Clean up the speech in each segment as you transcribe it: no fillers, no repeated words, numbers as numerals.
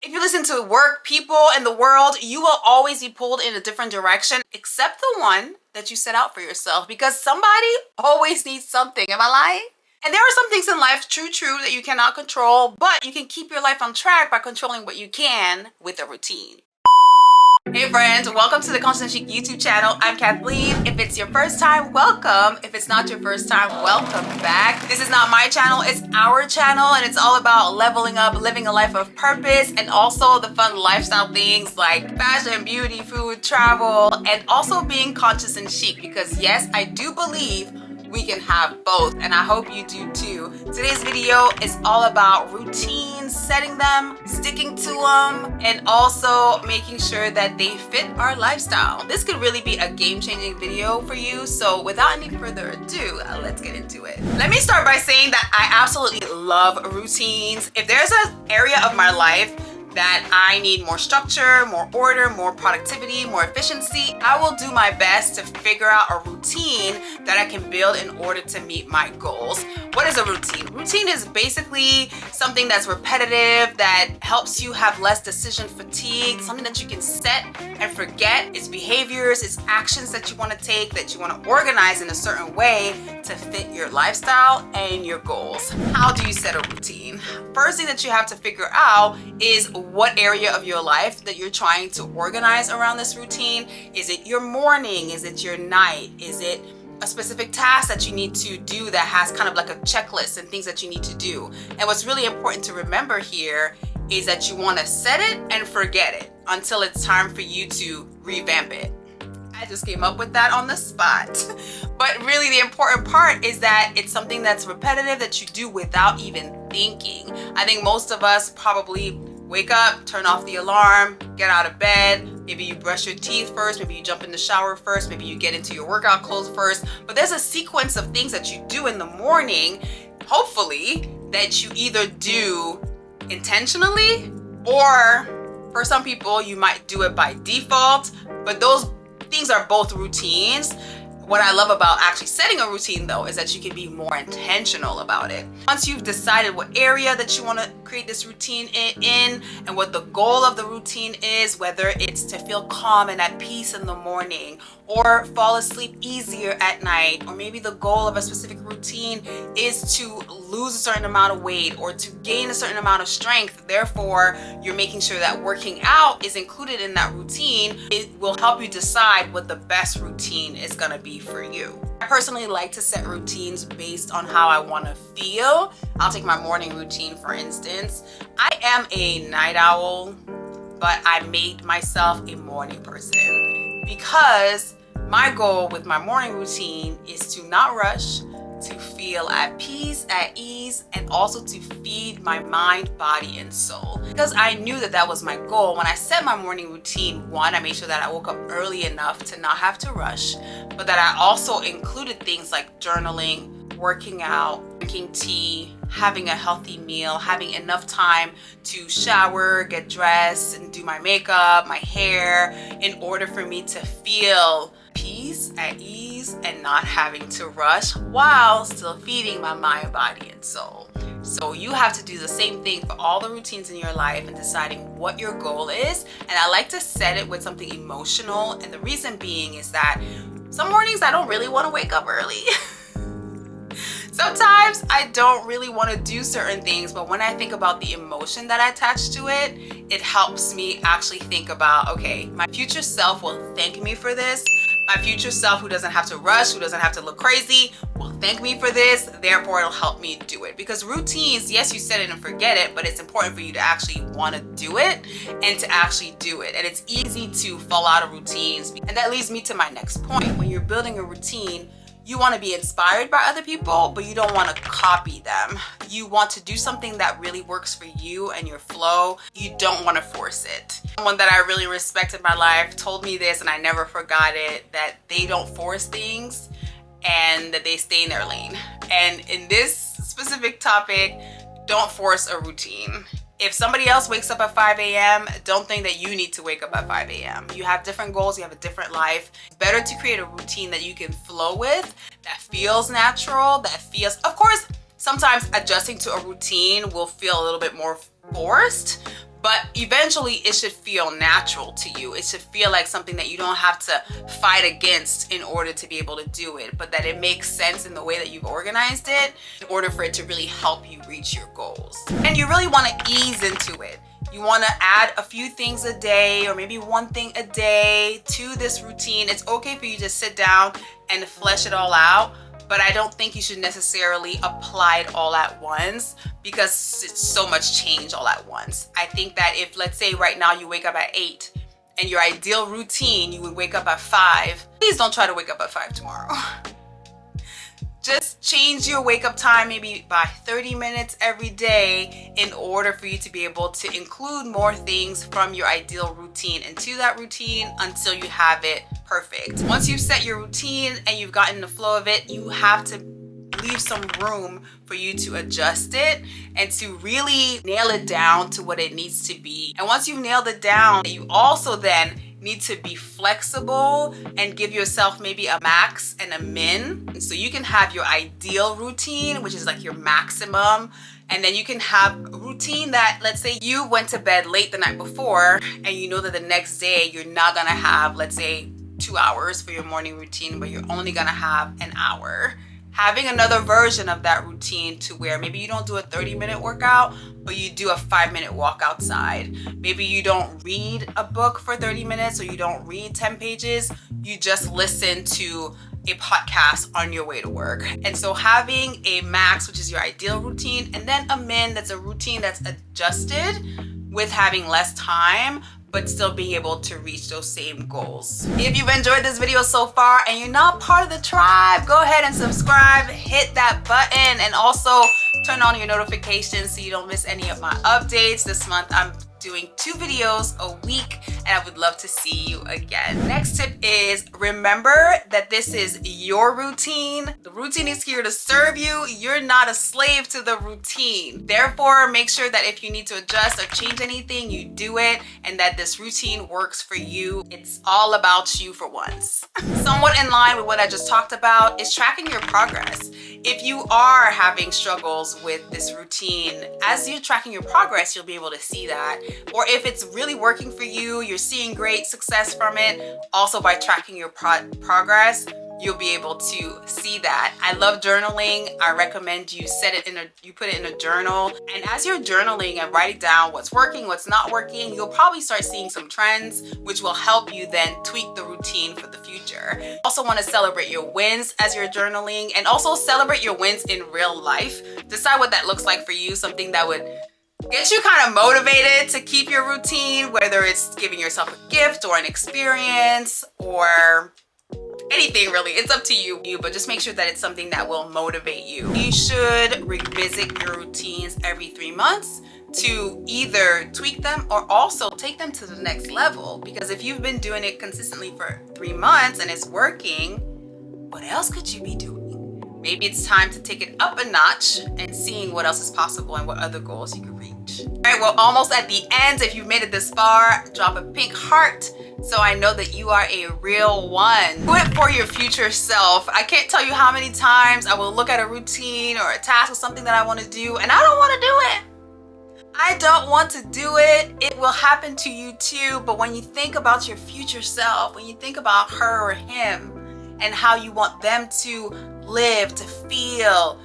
If you listen to work, people, and the world, you will always be pulled in a different direction, except the one that you set out for yourself, because somebody always needs something. Am I lying? And there are some things in life, true, that you cannot control, but you can keep your life on track by controlling what you can with a routine. Hey friends, welcome to the Constant Chic YouTube channel. I'm Kathleen. If it's your first time, welcome. If it's not your first time, welcome back. This is not my channel, it's our channel, and it's all about leveling up, living a life of purpose, and also the fun lifestyle things like fashion, beauty, food, travel, and also being conscious and chic, because yes, I do believe we can have both, and I hope you do too. Today's video is all about routines, setting them, sticking to them, and also making sure that they fit our lifestyle. This could really be a game-changing video for you, so without any further ado, let's get into it. Let me start by saying that I absolutely love routines. If there's an area of my life that I need more structure, more order, more productivity, more efficiency, I will do my best to figure out a routine that I can build in order to meet my goals. What is a routine? Routine is basically something that's repetitive, that helps you have less decision fatigue, something that you can set and forget. It's behaviors, it's actions that you want to take, that you want to organize in a certain way to fit your lifestyle and your goals. How do you set a routine? First thing that you have to figure out is what area of your life that you're trying to organize around this routine. Is it your morning? Is it your night? Is it a specific task that you need to do that has kind of like a checklist and things that you need to do? And what's really important to remember here is that you want to set it and forget it until it's time for you to revamp it. I just came up with that on the spot. But really the important part is that it's something that's repetitive, that you do without even thinking. I think most of us probably wake up, turn off the alarm, get out of bed, maybe you brush your teeth first, maybe you jump in the shower first, maybe you get into your workout clothes first, but there's a sequence of things that you do in the morning, hopefully, that you either do intentionally, or for some people, you might do it by default, but those things are both routines. What I love about actually setting a routine though is that you can be more intentional about it. Once you've decided what area that you want to create this routine in and what the goal of the routine is, whether it's to feel calm and at peace in the morning or fall asleep easier at night, or maybe the goal of a specific routine is to lose a certain amount of weight or to gain a certain amount of strength, therefore you're making sure that working out is included in that routine, it will help you decide what the best routine is going to be for you. I personally like to set routines based on how I want to feel. I'll take my morning routine for instance. I am a night owl, but I made myself a morning person because my goal with my morning routine is to not rush, to feel at peace, at ease, and also to feed my mind, body, and soul. Because I knew that that was my goal. When I set my morning routine, one, I made sure that I woke up early enough to not have to rush, but that I also included things like journaling, working out, drinking tea, having a healthy meal, having enough time to shower, get dressed, and do my makeup, my hair, in order for me to feel peace, at ease, and not having to rush while still feeding my mind, body, and soul. So you have to do the same thing for all the routines in your life and deciding what your goal is. And I like to set it with something emotional. And the reason being is that some mornings I don't really want to wake up early. Sometimes I don't really want to do certain things, but when I think about the emotion that I attach to it, it helps me actually think about, okay, my future self will thank me for this. My future self, who doesn't have to rush, who doesn't have to look crazy, will thank me for this. Therefore, it'll help me do it. Because routines, yes, you set it and forget it, but it's important for you to actually want to do it and to actually do it. And it's easy to fall out of routines. And that leads me to my next point. When you're building a routine, you want to be inspired by other people, but you don't want to copy them. You want to do something that really works for you and your flow. You don't want to force it. Someone that I really respect in my life told me this, and I never forgot it, that they don't force things and that they stay in their lane. And in this specific topic, don't force a routine. If somebody else wakes up at 5 a.m., don't think that you need to wake up at 5 a.m. You have different goals, you have a different life. It's better to create a routine that you can flow with, that feels natural, that feels, of course, sometimes adjusting to a routine will feel a little bit more forced, but eventually it should feel natural to you. It should feel like something that you don't have to fight against in order to be able to do it, but that it makes sense in the way that you've organized it in order for it to really help you reach your goals. And you really want to ease into it. You want to add a few things a day, or maybe one thing a day to this routine. It's okay for you to sit down and flesh it all out, but I don't think you should necessarily apply it all at once because it's so much change all at once. I think that if, let's say right now you wake up at 8 and your ideal routine, you would wake up at 5, please don't try to wake up at 5 tomorrow. Just change your wake up time maybe by 30 minutes every day in order for you to be able to include more things from your ideal routine into that routine until you have it perfect. Once you've set your routine and you've gotten the flow of it, you have to leave some room for you to adjust it and to really nail it down to what it needs to be. And once you've nailed it down, you also then need to be flexible and give yourself maybe a max and a min. So you can have your ideal routine, which is like your maximum, and then you can have a routine that, let's say you went to bed late the night before and you know that the next day you're not gonna have, let's say, 2 hours for your morning routine, but you're only gonna have an hour. Having another version of that routine to where maybe you don't do a 30-minute workout, but you do a 5-minute walk outside. Maybe you don't read a book for 30 minutes or you don't read 10 pages. You just listen to a podcast on your way to work. And so having a max, which is your ideal routine, and then a min, that's a routine that's adjusted with having less time, but still being able to reach those same goals. If you've enjoyed this video so far and you're not part of the tribe, go ahead and subscribe, hit that button, and also turn on your notifications so you don't miss any of my updates. This month I'm doing 2 videos a week and I would love to see you again. Next tip is remember that this is your routine. The routine is here to serve you. You're not a slave to the routine. Therefore, make sure that if you need to adjust or change anything, you do it and that this routine works for you. It's all about you for once. Somewhat in line with what I just talked about is tracking your progress. If you are having struggles with this routine, as you're tracking your progress, you'll be able to see that. Or if it's really working for you, you're seeing great success from it, also by tracking your progress, you'll be able to see that. I love journaling. I recommend you you put it in a journal. And as you're journaling and writing down what's working, what's not working, you'll probably start seeing some trends, which will help you then tweak the routine for the future. Also want to celebrate your wins as you're journaling, and also celebrate your wins in real life. Decide what that looks like for you, something that would get you kind of motivated to keep your routine, whether it's giving yourself a gift or an experience or anything really. It's up to you, but just make sure that it's something that will motivate you. You should revisit your routines every 3 months to either tweak them or also take them to the next level. Because if you've been doing it consistently for 3 months and it's working, what else could you be doing? Maybe it's time to take it up a notch and seeing what else is possible and what other goals you can reach. All right, well, almost at the end. If you've made it this far, drop a pink heart so I know that you are a real one. Do it for your future self. I can't tell you how many times I will look at a routine or a task or something that I want to do and I don't want to do it. I don't want to do it. It will happen to you too. But when you think about your future self, when you think about her or him and how you want them to live, to feel,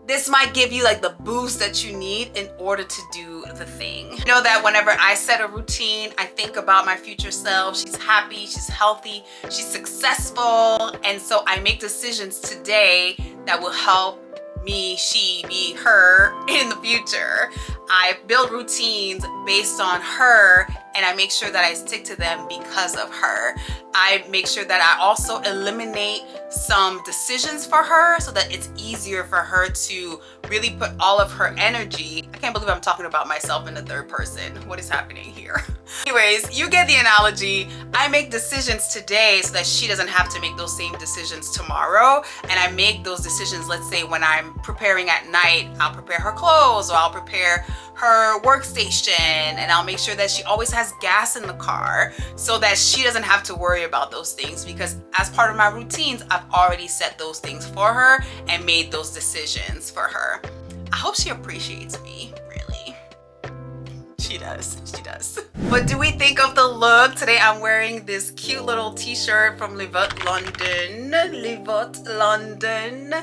this might give you like the boost that you need in order to do the thing. Know that whenever I set a routine, I think about my future self. She's happy, she's healthy, she's successful. And so I make decisions today that will help me, she, me, her in the future. I build routines based on her and I make sure that I stick to them because of her. I make sure that I also eliminate some decisions for her so that it's easier for her to really put all of her energy. I can't believe I'm talking about myself in the third person. What is happening here? Anyways, you get the analogy. I make decisions today so that she doesn't have to make those same decisions tomorrow. And I make those decisions, let's say when I'm preparing at night, I'll prepare her clothes or I'll prepare her workstation and I'll make sure that she always has gas in the car so that she doesn't have to worry about those things, because as part of my routines, I've already set those things for her and made those decisions for her. I hope she appreciates me, really. She does. She does. What do we think of the look? Today I'm wearing this cute little t-shirt from Livote London. Livote London.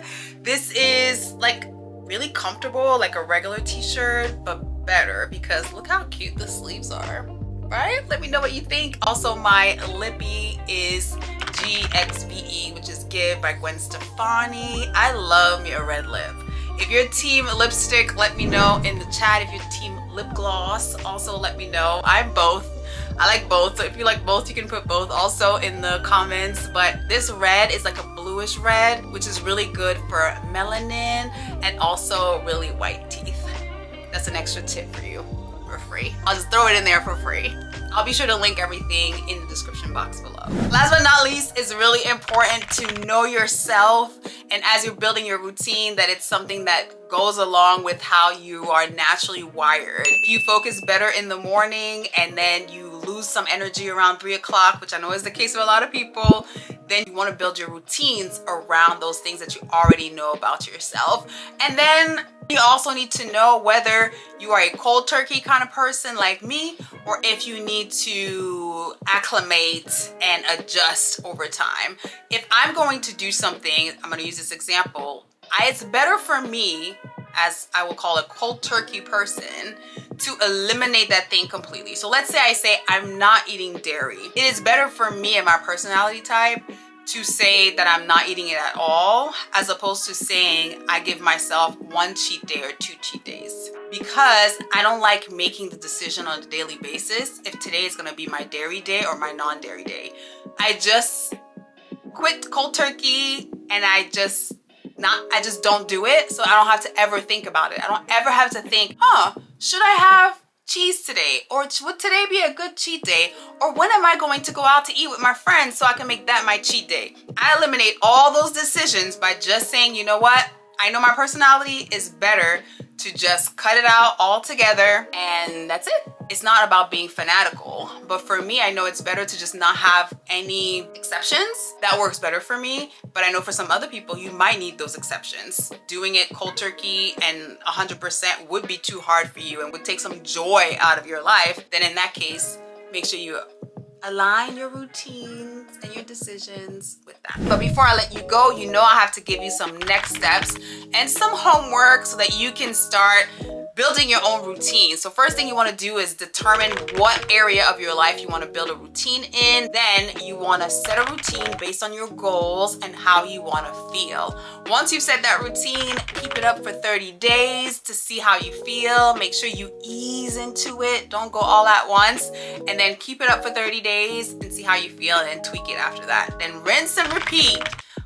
This is like really comfortable, like a regular t-shirt, but better because look how cute the sleeves are, right? Let me know what you think. Also, my lippy is GXVE, which is Give by Gwen Stefani. I love me a red lip. If you're team lipstick, let me know in the chat. If you're team lip gloss, also let me know. I'm both. I like both, so if you like both, you can put both also in the comments. But this red is like a bluish red, which is really good for melanin and also really white teeth. That's an extra tip for you for free. I'll just throw it in there for free. I'll be sure to link everything in the description box below. Last but not least, it's really important to know yourself, and as you're building your routine, that it's something that goes along with how you are naturally wired. If you focus better in the morning and then you lose some energy around 3 o'clock, which I know is the case for a lot of people, then you want to build your routines around those things that you already know about yourself. And then you also need to know whether you are a cold turkey kind of person like me, or if you need to acclimate and adjust over time. If I'm going to do something, I'm going to use this example. It's better for me, as I will call a cold turkey person, to eliminate that thing completely. So let's say I say I'm not eating dairy. It is better for me and my personality type to say that I'm not eating it at all, as opposed to saying I give myself 1 cheat day or 2 cheat days. Because I don't like making the decision on a daily basis if today is gonna be my dairy day or my non-dairy day. I just quit cold turkey and I just don't do it, so I don't have to ever think about it. I don't ever have to think, should I have cheese today? Or would today be a good cheat day? Or when am I going to go out to eat with my friends so I can make that my cheat day? I eliminate all those decisions by just saying, you know what? I know my personality is better to just cut it out altogether, and that's it. It's not about being fanatical, but for me, I know it's better to just not have any exceptions. That works better for me, but I know for some other people, you might need those exceptions. Doing it cold turkey and 100% would be too hard for you and would take some joy out of your life. Then in that case, make sure you align your routines and your decisions with that. But before I let you go, you know I have to give you some next steps and some homework so that you can start building your own routine. So first thing you want to do is determine what area of your life you want to build a routine in. Then you want to set a routine based on your goals and how you want to feel. Once you've set that routine, keep it up for 30 days to see how you feel. Make sure you ease into it. Don't go all at once. And then keep it up for 30 days and see how you feel, and then tweak it after that. Then rinse and repeat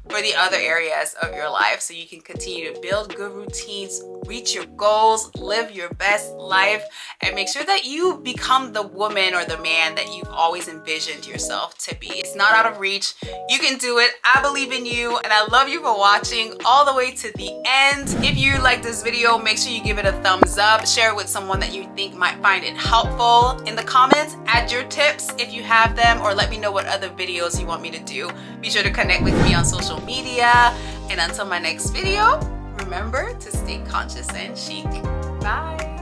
for the other areas of your life so you can continue to build good routines, reach your goals, live your best life, and make sure that you become the woman or the man that you've always envisioned yourself to be. It's not out of reach. You can do it. I believe in you, and I love you for watching all the way to the end. If you like this video, make sure you give it a thumbs up, share it with someone that you think might find it helpful. In the comments, add your tips if you have them, or let me know what other videos you want me to do. Be sure to connect with me on social media, and until my next video, remember to stay conscious and chic. Bye.